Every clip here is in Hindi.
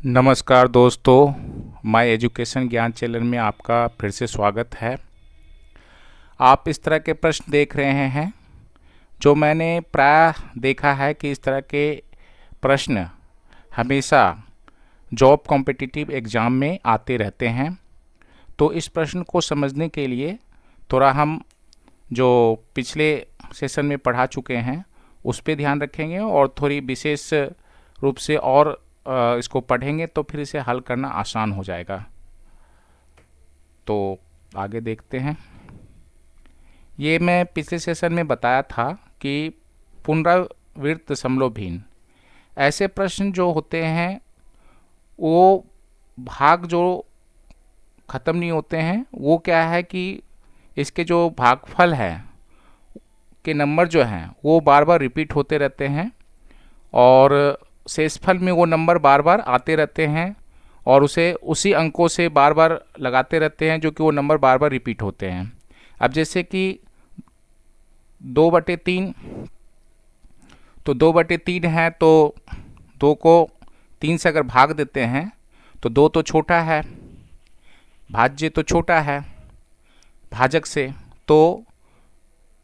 नमस्कार दोस्तों, माय एजुकेशन ज्ञान चैनल में आपका फिर से स्वागत है। आप इस तरह के प्रश्न देख रहे हैं जो मैंने प्रायः देखा है कि इस तरह के प्रश्न हमेशा जॉब कॉम्पिटिटिव एग्ज़ाम में आते रहते हैं। तो इस प्रश्न को समझने के लिए थोड़ा हम जो पिछले सेशन में पढ़ा चुके हैं उस पर ध्यान रखेंगे और थोड़ी विशेष रूप से और इसको पढ़ेंगे तो फिर इसे हल करना आसान हो जाएगा। तो आगे देखते हैं। ये मैं पिछले सेशन में बताया था कि पुनरावृत्त दशमलवहीन ऐसे प्रश्न जो होते हैं वो भाग जो ख़त्म नहीं होते हैं, वो क्या है कि इसके जो भागफल है के नंबर जो हैं वो बार बार रिपीट होते रहते हैं और शेषफल में वो नंबर बार बार आते रहते हैं और उसे उसी अंकों से बार बार लगाते रहते हैं जो कि वो नंबर बार बार रिपीट होते हैं। अब जैसे कि 2/3, तो 2/3 है तो 2 को 3 से अगर भाग देते हैं तो 2 तो छोटा है, भाज्य तो छोटा है भाजक से, तो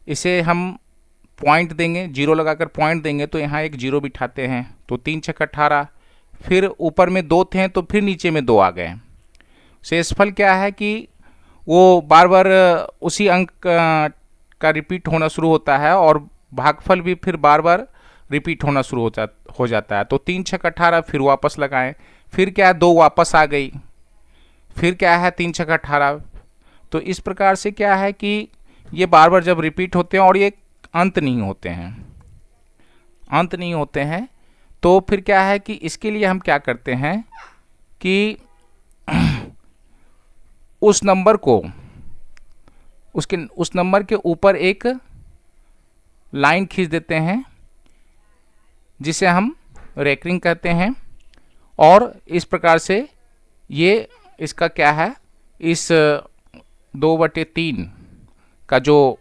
इसे हम पॉइंट देंगे, जीरो लगाकर पॉइंट देंगे तो यहाँ एक जीरो बिठाते हैं तो 3 छक्का 18। फिर ऊपर में 2 थे तो फिर नीचे में 2 आ गए। शेषफल क्या है कि वो बार बार उसी अंक का रिपीट होना शुरू होता है और भागफल भी फिर बार बार रिपीट होना शुरू हो जाता है। तो 3 छक्का 18 फिर वापस लगाएं, फिर क्या है 2 वापस आ गई, फिर क्या है 3 छक्का 18। तो इस प्रकार से क्या है कि ये बार बार जब रिपीट होते हैं और ये अंत नहीं होते हैं तो फिर क्या है कि इसके लिए हम क्या करते हैं कि उस नंबर को उस नंबर के ऊपर एक लाइन खींच देते हैं जिसे हम रेकरिंग कहते हैं और इस प्रकार से ये इसका क्या है, इस 2/3 का जो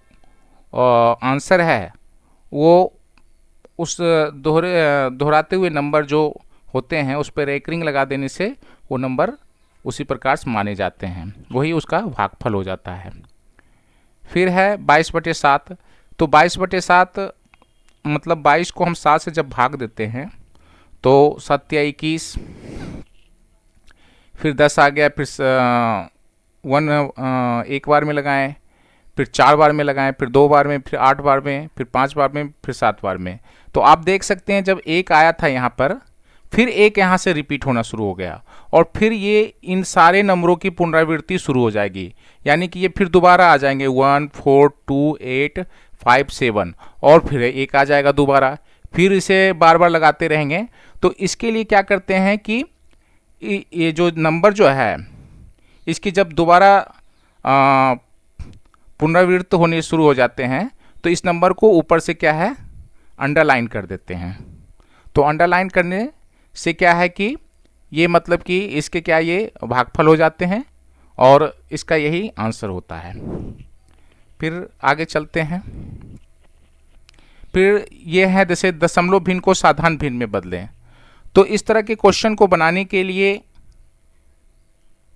आंसर है वो उस दोहराते हुए नंबर जो होते हैं उस पर रेकरिंग लगा देने से वो नंबर उसी प्रकार से माने जाते हैं, वही उसका भागफल हो जाता है। फिर है 22/7। तो 22/7 मतलब 22 को हम 7 से जब भाग देते हैं तो 7 या 21, फिर 10 आ गया, फिर 1 एक बार में लगाएं, फिर 4 बार में लगाएं, फिर 2 बार में, फिर 8 बार में, फिर 5 बार में, फिर 7 बार में। तो आप देख सकते हैं जब 1 आया था यहाँ पर, फिर 1 यहाँ से रिपीट होना शुरू हो गया और फिर ये इन सारे नंबरों की पुनरावृत्ति शुरू हो जाएगी, यानी कि ये फिर दोबारा आ जाएंगे 1 4 2 8 5 7 और फिर 1 आ जाएगा दोबारा, फिर इसे बार बार लगाते रहेंगे। तो इसके लिए क्या करते हैं कि ये जो नंबर जो है इसकी जब दोबारा पुनरावृत्त होने शुरू हो जाते हैं तो इस नंबर को ऊपर से क्या है अंडरलाइन कर देते हैं। तो अंडरलाइन करने से क्या है कि ये मतलब कि इसके क्या ये भागफल हो जाते हैं और इसका यही आंसर होता है। फिर आगे चलते हैं। फिर ये है जैसे दशमलव भिन्न को साधारण भिन्न में बदलें। तो इस तरह के क्वेश्चन को बनाने के लिए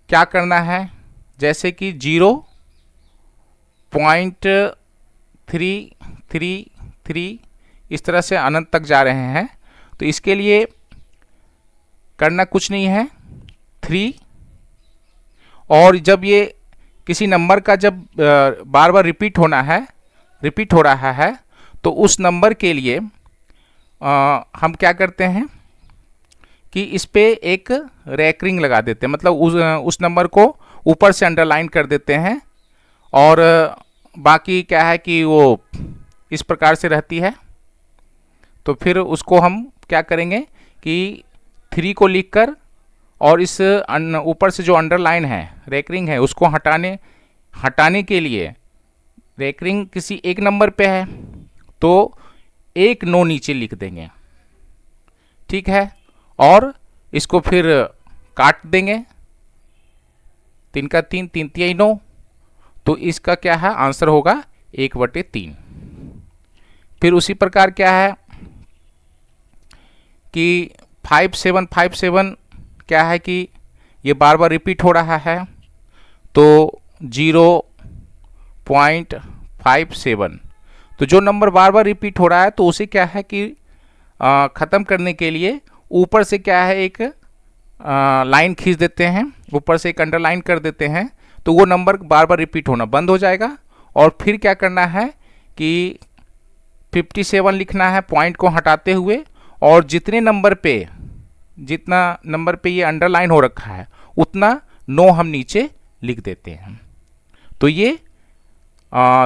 क्या करना है, जैसे कि 0.333 इस तरह से अनंत तक जा रहे हैं। तो इसके लिए करना कुछ नहीं है, 3, और जब ये किसी नंबर का जब बार बार रिपीट हो रहा है तो उस नंबर के लिए हम क्या करते हैं कि इस पे एक रेकरिंग लगा देते हैं, मतलब उस नंबर को ऊपर से अंडरलाइन कर देते हैं और बाकी क्या है कि वो इस प्रकार से रहती है। तो फिर उसको हम क्या करेंगे कि 3 को लिखकर और इस ऊपर से जो अंडरलाइन है रेकरिंग है उसको हटाने के लिए, रेकरिंग किसी एक नंबर पे है तो 1 9 नीचे लिख देंगे, ठीक है, और इसको फिर काट देंगे, 3 का 3, 3 तिहाई 9। तो इसका क्या है आंसर होगा 1/3। फिर उसी प्रकार क्या है कि 5757 क्या है कि ये बार बार रिपीट हो रहा है, तो 0.57। तो जो नंबर बार बार रिपीट हो रहा है तो उसे क्या है कि ख़त्म करने के लिए ऊपर से क्या है एक लाइन खींच देते हैं, ऊपर से एक अंडरलाइन कर देते हैं, तो वो नंबर बार बार रिपीट होना बंद हो जाएगा। और फिर क्या करना है कि 57 लिखना है पॉइंट को हटाते हुए, और जितना नंबर पे ये अंडरलाइन हो रखा है उतना 9 हम नीचे लिख देते हैं। तो ये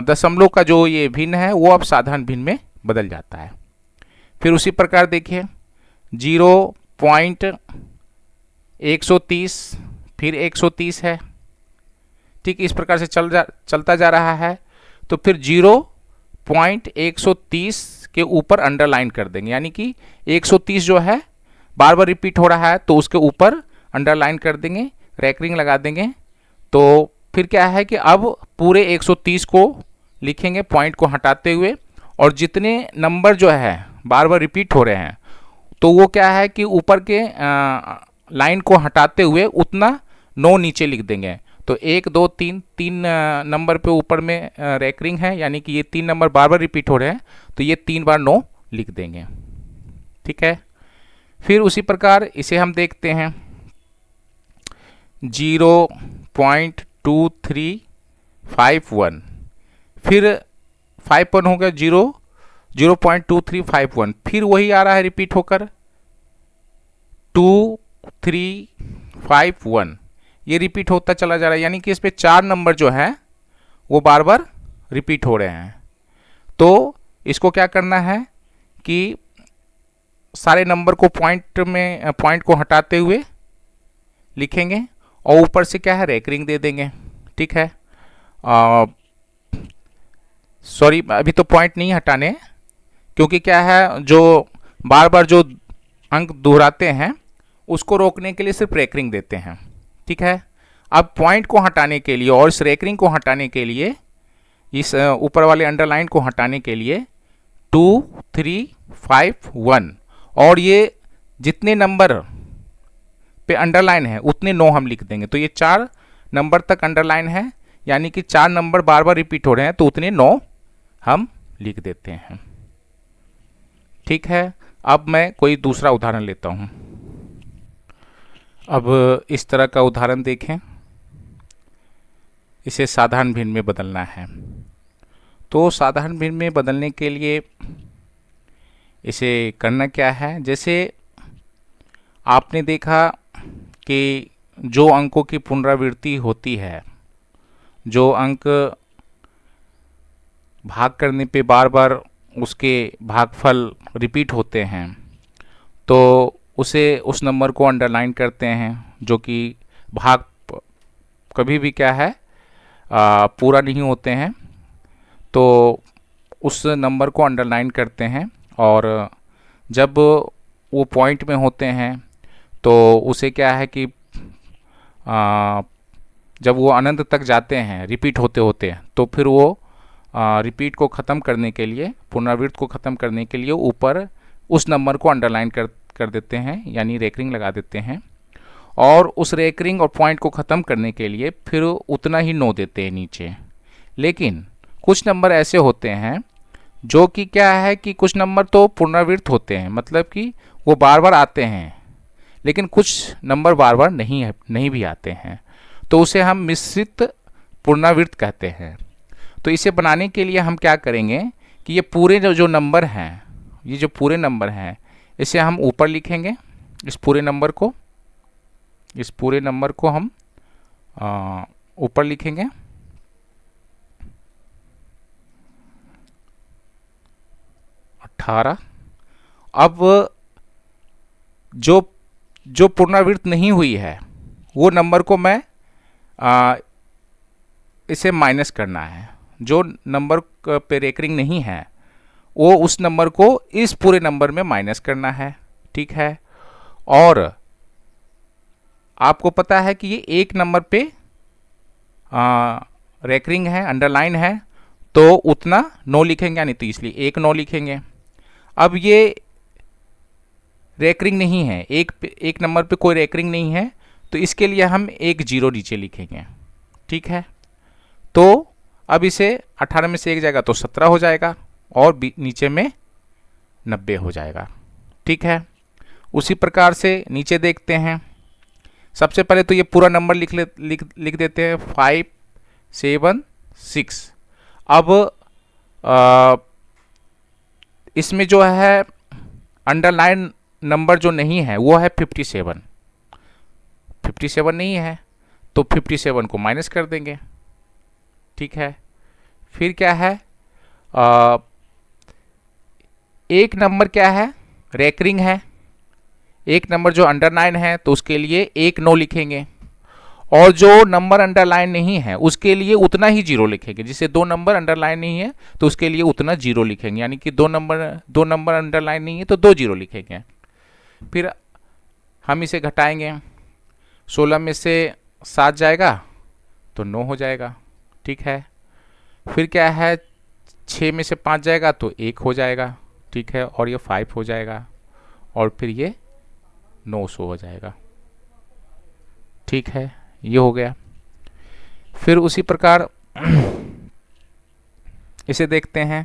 दशमलव का जो ये भिन्न है वो अब साधारण भिन्न में बदल जाता है। फिर उसी प्रकार देखिए 0.130, फिर 130 है, ठीक इस प्रकार से चलता जा रहा है। तो फिर 0.130 के ऊपर अंडरलाइन कर देंगे, यानी कि 130 जो है बार बार रिपीट हो रहा है तो उसके ऊपर अंडरलाइन कर देंगे, रैकरिंग लगा देंगे। तो फिर क्या है कि अब पूरे 130 को लिखेंगे पॉइंट को हटाते हुए, और जितने नंबर जो है बार बार रिपीट हो रहे हैं तो वो क्या है कि ऊपर के लाइन को हटाते हुए उतना 9 नीचे लिख देंगे। तो 1 2 3 3 नंबर पे ऊपर में रैकरिंग है, यानी कि ये 3 नंबर बार बार रिपीट हो रहे हैं तो ये 3 बार 9 लिख देंगे, ठीक है। फिर उसी प्रकार इसे हम देखते हैं 0.2351, फिर 51 हो गया 0.2351, फिर वही आ रहा है रिपीट होकर 2351, ये रिपीट होता चला जा रहा है, यानी कि इस पे 4 नंबर जो है वो बार बार रिपीट हो रहे हैं। तो इसको क्या करना है कि सारे नंबर को पॉइंट को हटाते हुए लिखेंगे, और ऊपर से क्या है रैकरिंग दे देंगे, ठीक है। सॉरी, अभी तो पॉइंट नहीं हटाने, क्योंकि क्या है जो बार बार जो अंक दोहराते हैं उसको रोकने के लिए सिर्फ रैकरिंग देते हैं, ठीक है। अब पॉइंट को हटाने के लिए और इस रैकरिंग को हटाने के लिए, इस ऊपर वाले अंडरलाइन को हटाने के लिए 2351, और ये जितने नंबर पे अंडरलाइन है उतने 9 हम लिख देंगे। तो ये 4 नंबर तक अंडरलाइन है, यानी कि 4 नंबर बार बार रिपीट हो रहे हैं तो उतने 9 हम लिख देते हैं, ठीक है। अब मैं कोई दूसरा उदाहरण लेता हूं। अब इस तरह का उदाहरण देखें, इसे साधारण भिन्न में बदलना है। तो साधारण भिन्न में बदलने के लिए इसे करना क्या है, जैसे आपने देखा कि जो अंकों की पुनरावृत्ति होती है, जो अंक भाग करने पे बार बार उसके भागफल रिपीट होते हैं, तो उस नंबर को अंडरलाइन करते हैं, जो कि भाग कभी भी क्या है पूरा नहीं होते हैं, तो उस नंबर को अंडरलाइन करते हैं। और जब वो पॉइंट में होते हैं तो उसे क्या है कि जब वो अनंत तक जाते हैं रिपीट होते होते, तो फिर वो रिपीट को ख़त्म करने के लिए, पुनरावृत्ति को ख़त्म करने के लिए ऊपर उस नंबर को अंडरलाइन कर देते हैं, यानी रैकरिंग लगा देते हैं। और उस रैकरिंग और पॉइंट को ख़त्म करने के लिए फिर उतना ही 9 देते हैं नीचे। लेकिन कुछ नंबर ऐसे होते हैं जो कि क्या है कि कुछ नंबर तो पुनरावृत्त होते हैं, मतलब कि वो बार बार आते हैं, लेकिन कुछ नंबर बार बार नहीं भी आते हैं, तो उसे हम मिश्रित पुनरावृत्त कहते हैं। तो इसे बनाने के लिए हम क्या करेंगे कि ये पूरे जो नंबर हैं, ये जो पूरे नंबर हैं, इसे हम ऊपर लिखेंगे, इस पूरे नंबर को हम ऊपर लिखेंगे, अब जो पुनरावृत्त नहीं हुई है वो नंबर को मैं इसे माइनस करना है। जो नंबर पे रैकरिंग नहीं है वो उस नंबर को इस पूरे नंबर में माइनस करना है, ठीक है। और आपको पता है कि ये एक नंबर पे रैकरिंग है, अंडरलाइन है, तो उतना 9 लिखेंगे, यानी तो इसलिए 1 9 लिखेंगे। अब ये रेकरिंग नहीं है, एक नंबर पे कोई रेकरिंग नहीं है, तो इसके लिए हम एक जीरो नीचे लिखेंगे। ठीक है, तो अब इसे 18 में से एक जाएगा तो 17 हो जाएगा और नीचे में 90 हो जाएगा। ठीक है, उसी प्रकार से नीचे देखते हैं। सबसे पहले तो ये पूरा नंबर लिख देते हैं 576। अब इसमें जो है अंडरलाइन नंबर जो नहीं है वो है 57। 57 नहीं है तो 57 को माइनस कर देंगे। ठीक है, फिर क्या है, एक नंबर क्या है, रेकरिंग है। एक नंबर जो अंडरलाइन है तो उसके लिए एक नो लिखेंगे, और जो नंबर अंडरलाइन नहीं है उसके लिए उतना ही जीरो लिखेंगे। जिसे दो नंबर अंडरलाइन नहीं है तो उसके लिए उतना जीरो लिखेंगे, यानी कि दो नंबर अंडरलाइन नहीं है तो दो जीरो लिखेंगे। फिर हम इसे घटाएंगे, 16 में से 7 जाएगा तो 9 हो जाएगा। ठीक है, फिर क्या है, 6 में से 5 जाएगा तो 1 हो जाएगा। ठीक है, और ये 5 हो जाएगा और फिर ये 900 हो जाएगा। ठीक है, ये हो गया। फिर उसी प्रकार इसे देखते हैं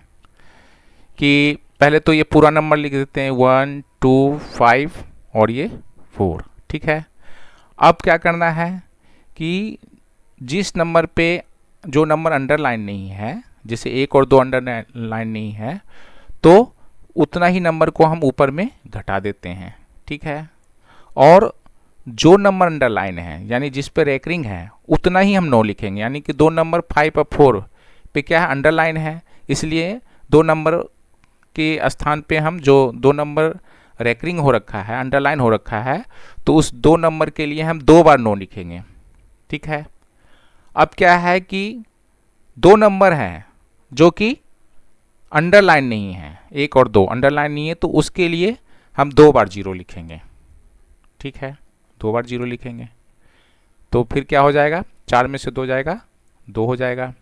कि पहले तो ये पूरा नंबर लिख देते हैं 1 2 5 और ये 4। ठीक है, अब क्या करना है कि जिस नंबर पे जो नंबर अंडरलाइन नहीं है, जैसे एक और दो अंडरलाइन नहीं है, तो उतना ही नंबर को हम ऊपर में घटा देते हैं। ठीक है, और जो नंबर अंडरलाइन है यानी जिस पे रेकरिंग है उतना ही हम नो लिखेंगे, यानी कि दो नंबर 5 और 4 पे क्या है, अंडरलाइन है, इसलिए दो नंबर के स्थान पे हम जो दो नंबर रेकरिंग हो रखा है, अंडरलाइन हो रखा है, तो उस दो नंबर के लिए हम दो बार नो लिखेंगे। ठीक है, अब क्या है कि दो नंबर हैं जो कि अंडरलाइन नहीं है, एक और दो अंडरलाइन नहीं है, तो उसके लिए हम दो बार जीरो लिखेंगे। ठीक है, दो बार जीरो लिखेंगे तो फिर क्या हो जाएगा, 4 में से 2 जाएगा 2 हो जाएगा,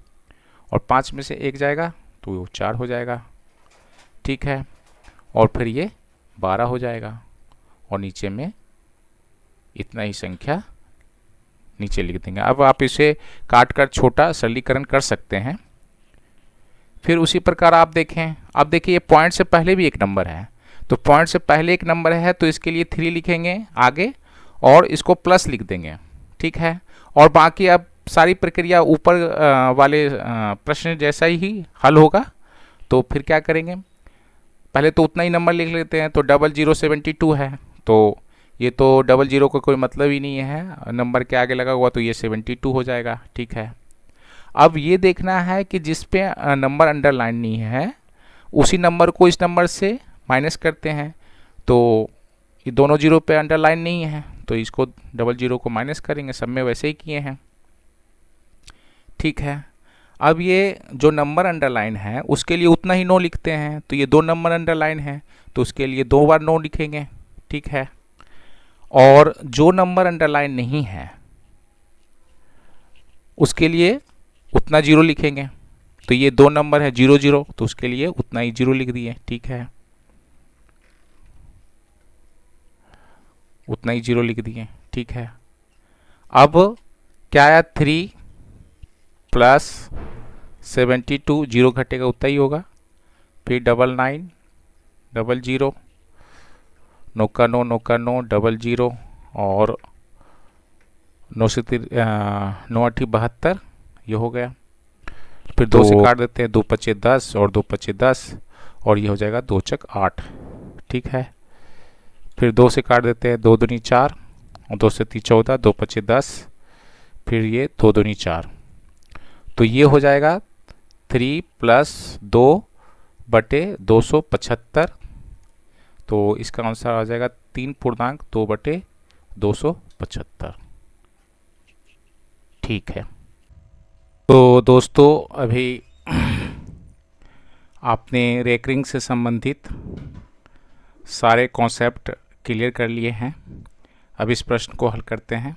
और 5 में से 1 जाएगा तो वो 4 हो जाएगा। ठीक है, और फिर ये 12 हो जाएगा और नीचे में इतना ही संख्या नीचे लिख देंगे। अब आप इसे काट कर छोटा सरलीकरण कर सकते हैं। फिर उसी प्रकार आप देखें, अब देखिए ये पॉइंट से पहले भी एक नंबर है, तो पॉइंट से पहले एक नंबर है तो इसके लिए 3 लिखेंगे आगे और इसको प्लस लिख देंगे। ठीक है, और बाकी अब सारी प्रक्रिया ऊपर वाले प्रश्न जैसा ही हल होगा। तो फिर क्या करेंगे, पहले तो उतना ही नंबर लिख लेते हैं, तो 0072 है, तो ये तो 00 का कोई मतलब ही नहीं है, नंबर के आगे लगा हुआ, तो ये 72 हो जाएगा। ठीक है, अब ये देखना है कि जिस पे नंबर अंडरलाइन नहीं है उसी नंबर को इस नंबर से माइनस करते हैं, तो ये दोनों जीरो पे अंडरलाइन नहीं है तो इसको 00 को माइनस करेंगे, सब में वैसे ही किए हैं। ठीक है, अब ये जो नंबर अंडरलाइन है उसके लिए उतना ही नो लिखते हैं, तो ये दो नंबर अंडरलाइन है तो उसके लिए दो बार नो लिखेंगे। ठीक है, और जो नंबर अंडरलाइन नहीं है उसके लिए उतना जीरो लिखेंगे, तो ये दो नंबर है 00 तो उसके लिए उतना ही जीरो लिख दिए। ठीक है, उतना ही जीरो लिख दिए। ठीक है, अब क्या आया, 3 प्लस 72, जीरो घटेगा उतना ही होगा, फिर 99 00 9 का 9 9 का 9 00 और 9 से 9 8 72, ये हो गया। फिर दो से काट देते हैं, 2 पचे 10 और 2 पचे 10 और ये हो जाएगा 2 चक 8। ठीक है, फिर 2 से काट देते हैं, 2 दूनी 4 और 2 से 3 14, 2 पचे 10, फिर ये 2 दूनी 4, तो ये हो जाएगा 3 प्लस 2 बटे 275, तो इसका आंसर आ जाएगा 3.2 बटे 275। ठीक है, तो दोस्तों अभी आपने रेकरिंग से संबंधित सारे कॉन्सेप्ट क्लियर कर लिए हैं। अब इस प्रश्न को हल करते हैं।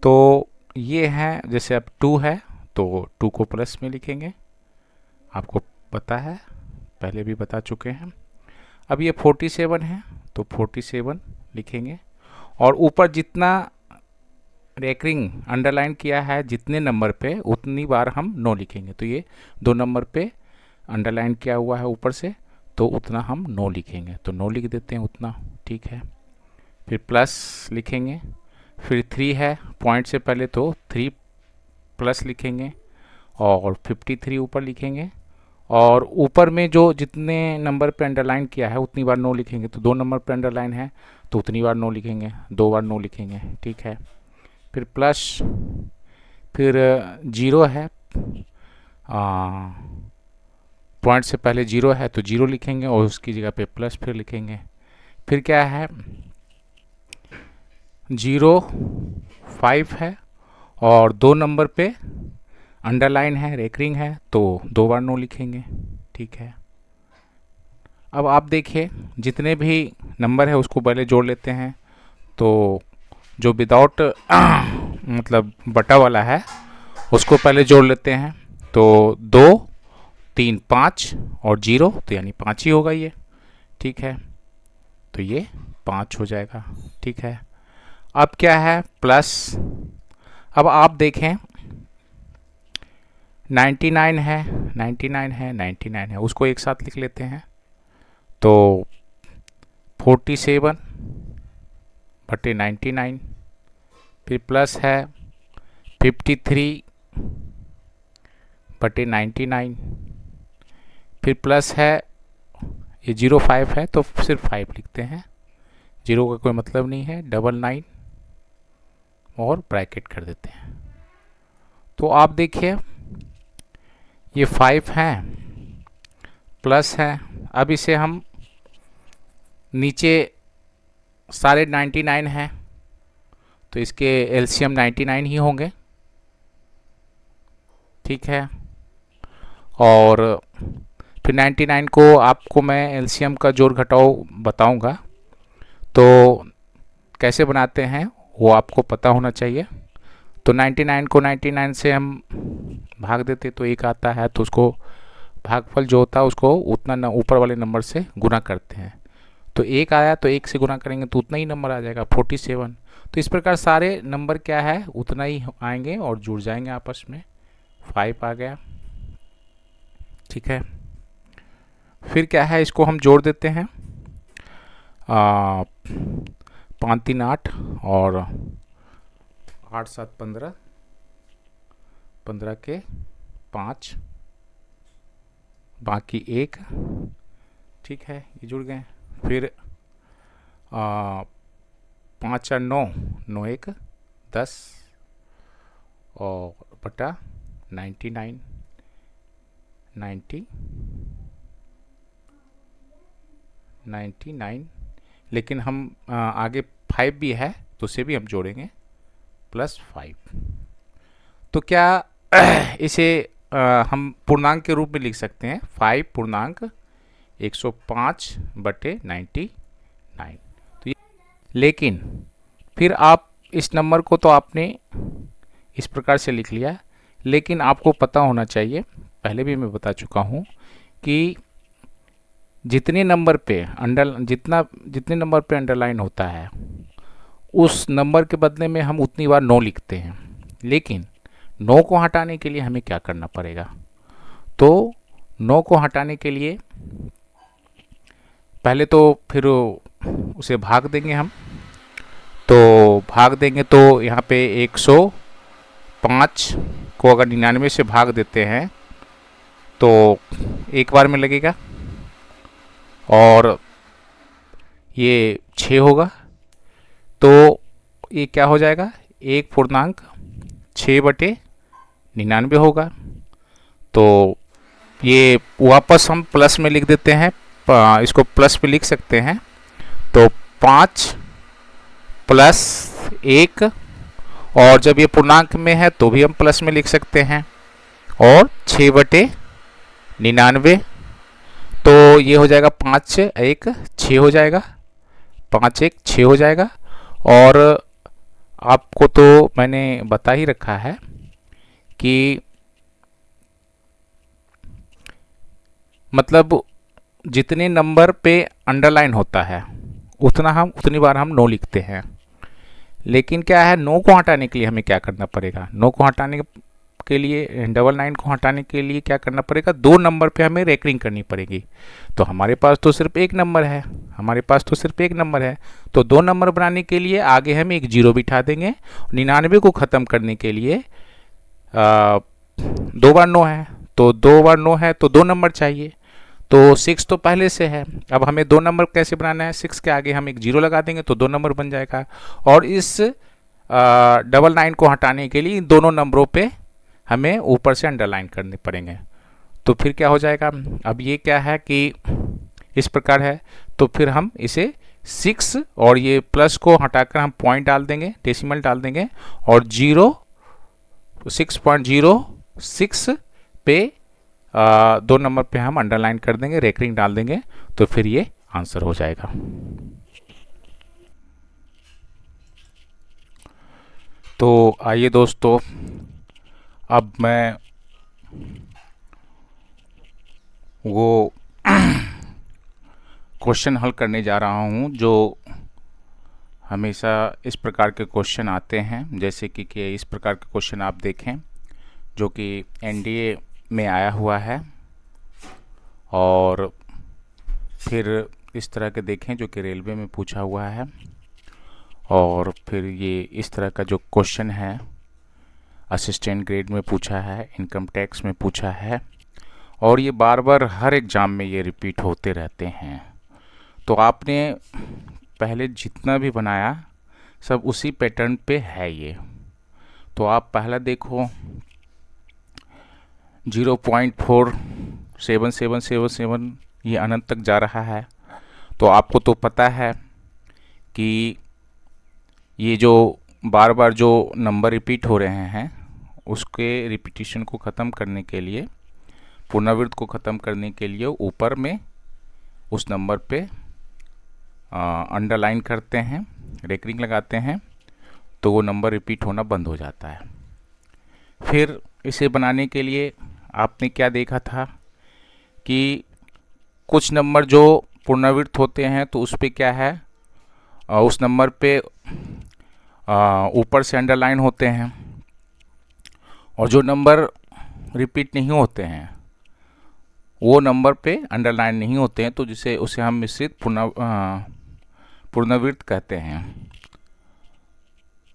तो ये है, जैसे अब 2 है तो 2 को प्लस में लिखेंगे, आपको पता है, पहले भी बता चुके हैं। अब ये 47 है तो 47 लिखेंगे, और ऊपर जितना रेकरिंग अंडरलाइन किया है जितने नंबर पे उतनी बार हम 9 लिखेंगे। तो ये 2 नंबर पे अंडरलाइन किया हुआ है ऊपर से, तो उतना हम 9 लिखेंगे, तो 9 लिख देते हैं उतना, ठीक है। फिर प्लस लिखेंगे, फिर 3 है पॉइंट से पहले तो 3 प्लस लिखेंगे, और 53 ऊपर लिखेंगे, और ऊपर में जो जितने नंबर पे अंडरलाइन किया है उतनी बार 9 लिखेंगे। तो 2 नंबर पे अंडरलाइन है तो उतनी बार 9 लिखेंगे, 2 बार 9 लिखेंगे, ठीक है। फिर प्लस, फिर 0 है, पॉइंट से पहले 0 है तो 0 लिखेंगे और उसकी जगह पे प्लस फिर लिखेंगे। फिर क्या है, 0 5 है, और 2 नंबर पे अंडरलाइन है, रेकरिंग है, तो 2 बार 9 लिखेंगे, ठीक है। अब आप देखिए जितने भी नंबर है उसको पहले जोड़ लेते हैं। तो जो विदाउट मतलब बटा वाला है उसको पहले जोड़ लेते हैं। तो 2 3 5 और 0, तो यानी 5 ही होगा ये, ठीक है। तो ये 5 हो जाएगा, ठीक है। अब क्या है, प्लस। अब आप देखें 99 है, 99 है, 99 है, उसको एक साथ लिख लेते हैं। तो 47 बटे 99, फिर प्लस है 53 बटे 99, फिर प्लस है ये 05 है तो सिर्फ 5 लिखते हैं, 0 का कोई मतलब नहीं है, 99 और ब्रैकेट कर देते हैं। तो आप देखिए ये 5 है, प्लस है, अब इसे हम नीचे सारे 99 हैं तो इसके एलसीएम 99 ही होंगे, ठीक है। और फिर 99 को आपको मैं एलसीएम का जोड़ घटाव बताऊंगा, तो कैसे बनाते हैं वो आपको पता होना चाहिए। तो 99 को 99 से हम भाग देते तो 1 आता है, तो उसको भागफल जो होता है उसको उतना ऊपर वाले नंबर से गुना करते हैं। तो 1 आया तो 1 से गुना करेंगे तो उतना ही नंबर आ जाएगा 47। तो इस प्रकार सारे नंबर क्या है उतना ही आएंगे और जुड़ जाएंगे आपस में। 5 आ गया, ठीक है। फिर क्या है, इसको हम जोड़ देते हैं, 5 3 8 और 8 7 15, 15 के 5 बाकी 1, ठीक है, ये जुड़ गए। फिर 5 4 9, 9 1 10 और बटा 99 99, लेकिन हम आगे 5 भी है तो उसे भी हम जोड़ेंगे +5। तो क्या इसे हम पूर्णांक के रूप में लिख सकते हैं, 5 पूर्णांक 105 बटे 99। तो लेकिन फिर आप इस नंबर को तो आपने इस प्रकार से लिख लिया, लेकिन आपको पता होना चाहिए, पहले भी मैं बता चुका हूँ कि जितने नंबर पे जितने नंबर पे अंडरलाइन होता है उस नंबर के बदले में हम उतनी बार 9 लिखते हैं। लेकिन 9 को हटाने के लिए हमें क्या करना पड़ेगा, तो 9 को हटाने के लिए पहले तो फिर उसे भाग देंगे हम। तो भाग देंगे तो यहाँ पे 105 को अगर 99 से भाग देते हैं तो एक बार में लगेगा, और ये 6 होगा, तो ये क्या हो जाएगा, 1.6 बटे 99 होगा। तो ये वापस हम प्लस में लिख देते हैं, इसको प्लस में लिख सकते हैं। तो 5 + 1, और जब ये पूर्णांक में है तो भी हम प्लस में लिख सकते हैं, और 6 बटे 99, तो ये हो जाएगा 5 1 6 हो जाएगा, 5 1 6 हो जाएगा। और आपको तो मैंने बता ही रखा है कि मतलब जितने नंबर पे अंडरलाइन होता है उतनी बार हम नो लिखते हैं। लेकिन क्या है, नो को हटाने के लिए हमें क्या करना पड़ेगा, नो को हटाने के लिए, डबल नाइन को हटाने के लिए क्या करना पड़ेगा, दो नंबर पे हमें रेकरिंग करनी पड़ेगी। तो हमारे पास तो सिर्फ एक नंबर है, तो दो नंबर बनाने के लिए आगे हम एक जीरो बिठा देंगे। 99 को ख़त्म करने के लिए दो बार नो है, तो दो नंबर चाहिए। तो 6 तो पहले से है, अब हमें दो नंबर कैसे बनाना है, 6 के आगे हम एक जीरो लगा देंगे तो दो नंबर बन जाएगा। और इस डबल नाइन को हटाने के लिए इन दोनों नंबरों पे हमें ऊपर से अंडरलाइन करने पड़ेंगे। तो फिर क्या हो जाएगा, अब ये क्या है कि इस प्रकार है, तो फिर हम इसे 6 और ये प्लस को हटाकर हम पॉइंट डाल देंगे, डेसिमल डाल देंगे, और 6.06 पे दो नंबर पे हम अंडरलाइन कर देंगे, रेकरिंग डाल देंगे, तो फिर ये आंसर हो जाएगा। तो आइए दोस्तों, अब मैं वो क्वेश्चन हल करने जा रहा हूँ जो हमेशा इस प्रकार के क्वेश्चन आते हैं। जैसे कि इस प्रकार के क्वेश्चन आप देखें जो कि एनडीए में आया हुआ है, और फिर इस तरह के देखें जो कि रेलवे में पूछा हुआ है, और फिर ये इस तरह का जो क्वेश्चन है असिस्टेंट ग्रेड में पूछा है, इनकम टैक्स में पूछा है, और ये बार बार हर एग्ज़ाम में ये रिपीट होते रहते हैं। तो आपने पहले जितना भी बनाया सब उसी पैटर्न पे है ये। तो आप पहला देखो 0.4777 ये अनंत तक जा रहा है। तो आपको तो पता है कि ये जो बार बार जो नंबर रिपीट हो रहे हैं उसके रिपीटिशन को ख़त्म करने के लिए, पुनरावृत्त को ख़त्म करने के लिए ऊपर में उस नंबर पे अंडरलाइन करते हैं, रेकरिंग लगाते हैं, तो वो नंबर रिपीट होना बंद हो जाता है। फिर इसे बनाने के लिए आपने क्या देखा था कि कुछ नंबर जो पुनरावृत्त होते हैं तो उस पे क्या है, उस नंबर पे ऊपर से अंडरलाइन होते हैं, और जो नंबर रिपीट नहीं होते हैं वो नंबर पे अंडरलाइन नहीं होते हैं, तो उसे हम मिश्रित पुनरावृत्त कहते हैं।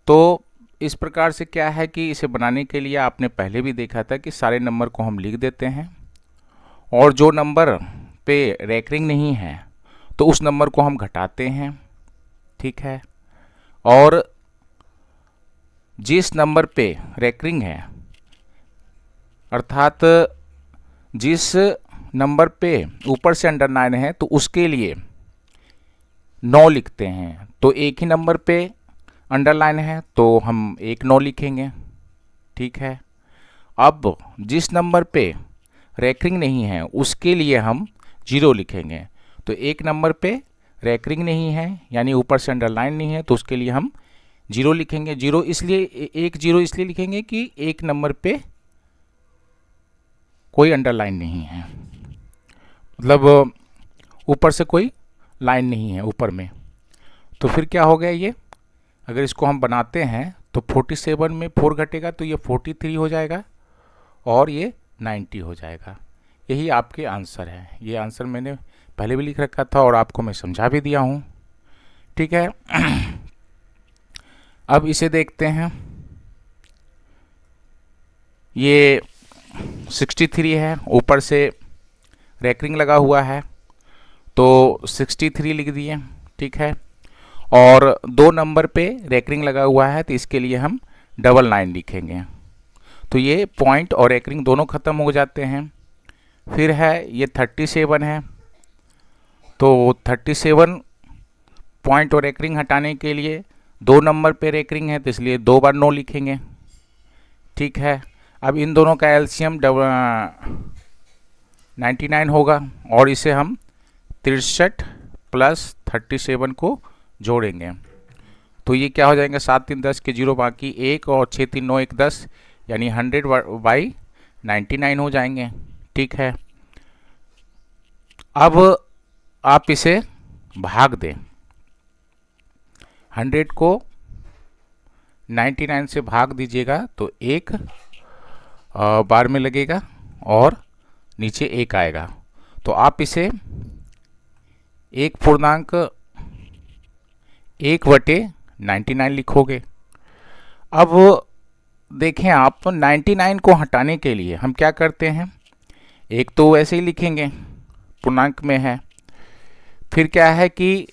तो इस प्रकार से क्या है कि इसे बनाने के लिए आपने पहले भी देखा था कि सारे नंबर को हम लिख देते हैं, और जो नंबर पे रेकरिंग नहीं है तो उस नंबर को हम घटाते हैं, ठीक है। और जिस नंबर पे रेकरिंग है, अर्थात जिस नंबर पे ऊपर से अंडरलाइन है, तो उसके लिए 9 लिखते हैं। तो एक ही नंबर पे अंडरलाइन है तो हम एक 9 लिखेंगे, ठीक है। अब जिस नंबर पे रेकरिंग नहीं है उसके लिए हम 0 लिखेंगे। तो एक नंबर पे रेकरिंग नहीं है यानी ऊपर से अंडरलाइन नहीं है, तो उसके लिए हम 0 लिखेंगे। जीरो इसलिए लिखेंगे कि एक नंबर पे कोई अंडरलाइन नहीं है, मतलब ऊपर से कोई लाइन नहीं है ऊपर में। तो फिर क्या हो गया, ये अगर इसको हम बनाते हैं तो 47 में 4 घटेगा तो ये 43 हो जाएगा, और ये 90 हो जाएगा। यही आपके आंसर है। ये आंसर मैंने पहले भी लिख रखा था और आपको मैं समझा भी दिया हूँ, ठीक है। अब इसे देखते हैं, ये 63 है, ऊपर से रेकरिंग लगा हुआ है तो 63 लिख दिए, ठीक है। और दो नंबर पे रेकरिंग लगा हुआ है तो इसके लिए हम 99 लिखेंगे। तो ये पॉइंट और रेकरिंग दोनों ख़त्म हो जाते हैं। फिर है ये 37 है, तो 37 पॉइंट और रेकरिंग हटाने के लिए दो नंबर पे रेकरिंग है तो इसलिए दो बार 9 लिखेंगे, ठीक है। अब इन दोनों का एलसीएम 99 होगा, और इसे हम 63 प्लस 37 को जोड़ेंगे तो ये क्या हो जाएंगे, 7 3 10 के 0 बाकी 1 और 6 3 9 1 10, यानी 100/99 हो जाएंगे। ठीक है, अब आप इसे भाग दें, 100 को 99 से भाग दीजिएगा तो 1 बार में लगेगा और नीचे 1 आएगा। तो आप इसे 1/1/99 लिखोगे। अब देखें आप, 99 को हटाने के लिए हम क्या करते हैं, एक तो वैसे ही लिखेंगे, पूर्णांक में है, फिर क्या है कि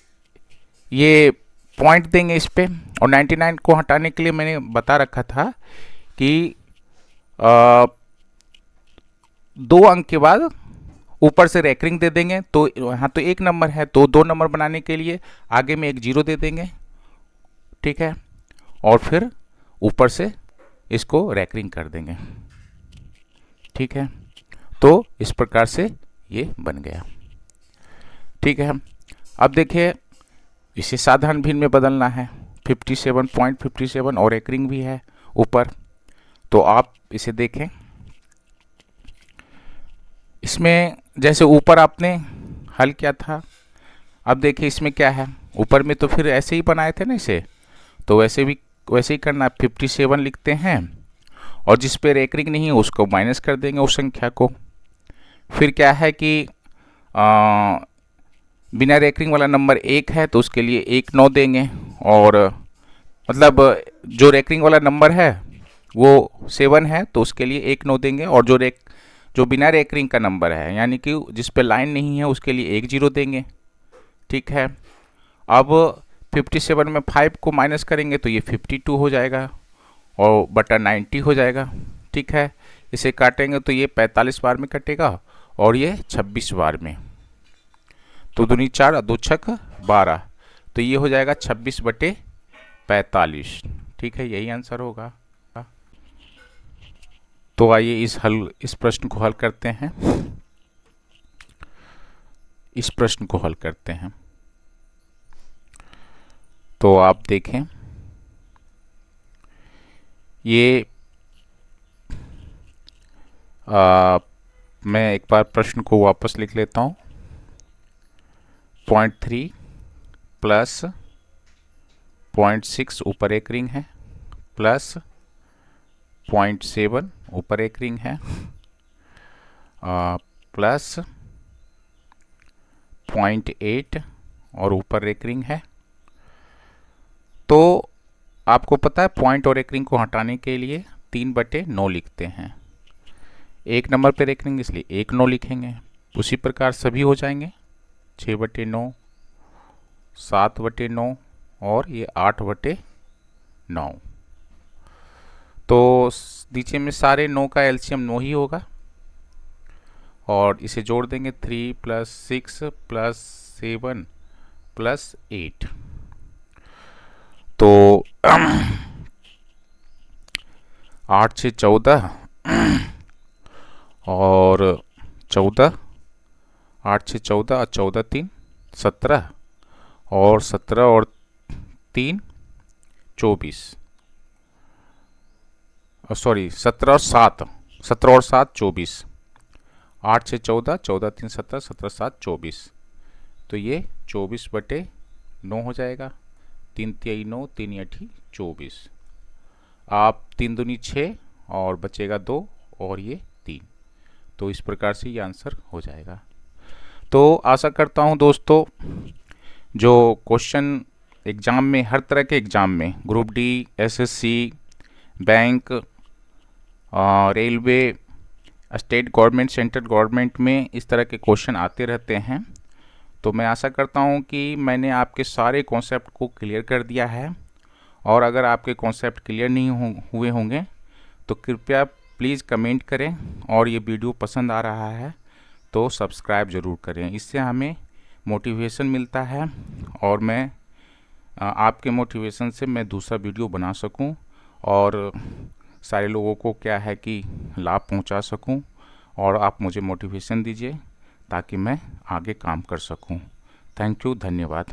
ये पॉइंट देंगे इस पे, और 99 को हटाने के लिए मैंने बता रखा था कि 2 अंक के बाद ऊपर से रैकरिंग दे देंगे। तो यहाँ तो 1 नंबर है, तो 2 नंबर बनाने के लिए आगे में एक 0 दे देंगे। ठीक है, और फिर ऊपर से इसको रैकरिंग कर देंगे। ठीक है, तो इस प्रकार से ये बन गया। ठीक है, अब देखिए इसे साधारण भिन्न में बदलना है, 57.57 और रैकरिंग भी है ऊपर। तो आप इसे देखें, इसमें जैसे ऊपर आपने हल किया था, अब देखिए इसमें क्या है, ऊपर में तो फिर ऐसे ही बनाए थे ना इसे, तो वैसे ही करना, 57 लिखते हैं और जिस पे रैकरिंग नहीं है उसको माइनस कर देंगे उस संख्या को। फिर क्या है कि बिना रैकरिंग वाला नंबर 1 है तो उसके लिए 1 9 देंगे, और मतलब जो रैकरिंग वाला नंबर है वो 7 है तो उसके लिए 1 9 देंगे, और जो बिना रैकरिंग का नंबर है यानी कि जिस पे लाइन नहीं है उसके लिए 1 0 देंगे। ठीक है, अब 57 में 5 को माइनस करेंगे तो ये 52 हो जाएगा और बटा 90 हो जाएगा। ठीक है, इसे काटेंगे तो ये 45 बार में कटेगा और ये 26 बार में, तो दूनी 4 और 2 छक 12, तो ये हो जाएगा 26/45। ठीक है, यही आंसर होगा। तो आइए इस प्रश्न को हल करते हैं। तो आप देखें, ये मैं एक बार प्रश्न को वापस लिख लेता हूँ। 0.3 प्लस 0.6 ऊपर एक रिंग है, प्लस 0.7 ऊपर एक रिंग है, प्लस 0.8 और ऊपर एक रिंग है। तो आपको पता है पॉइंट और एक रिंग को हटाने के लिए 3/9 लिखते हैं। एक नंबर पर एक रिंग इसलिए 1 9 लिखेंगे। उसी प्रकार सभी हो जाएंगे, 6/9, 7/9 और ये 8/9। तो नीचे में सारे 9 का एलसीएम 9 ही होगा और इसे जोड़ देंगे, 3 + 6 + 7 + 8। तो 8 से 14 और 14, 8 से 14 और 14 3 17 और 17 और 3 24, सॉरी 17 और 7 24, 8 से 14, 14 3 17, 17 7 24, तो ये 24/9 हो जाएगा। 3 3 9, 3 8 24, आप 3 दूनी 6 और बचेगा 2 और ये 3। तो इस प्रकार से ये आंसर हो जाएगा। तो आशा करता हूँ दोस्तों, जो क्वेश्चन एग्ज़ाम में, हर तरह के एग्ज़ाम में, group D, SSC, bank, railway, state government, central government में इस तरह के क्वेश्चन आते रहते हैं। तो मैं आशा करता हूँ कि मैंने आपके सारे कॉन्सेप्ट को क्लियर कर दिया है, और अगर आपके कॉन्सेप्ट क्लियर नहीं हुए होंगे तो कृपया प्लीज़ कमेंट करें, और ये वीडियो पसंद आ रहा है तो सब्सक्राइब ज़रूर करें। इससे हमें मोटिवेशन मिलता है और मैं आपके मोटिवेशन से मैं दूसरा वीडियो बना सकूं और सारे लोगों को क्या है कि लाभ पहुंचा सकूं, और आप मुझे मोटिवेशन दीजिए ताकि मैं आगे काम कर सकूं। थैंक यू, धन्यवाद।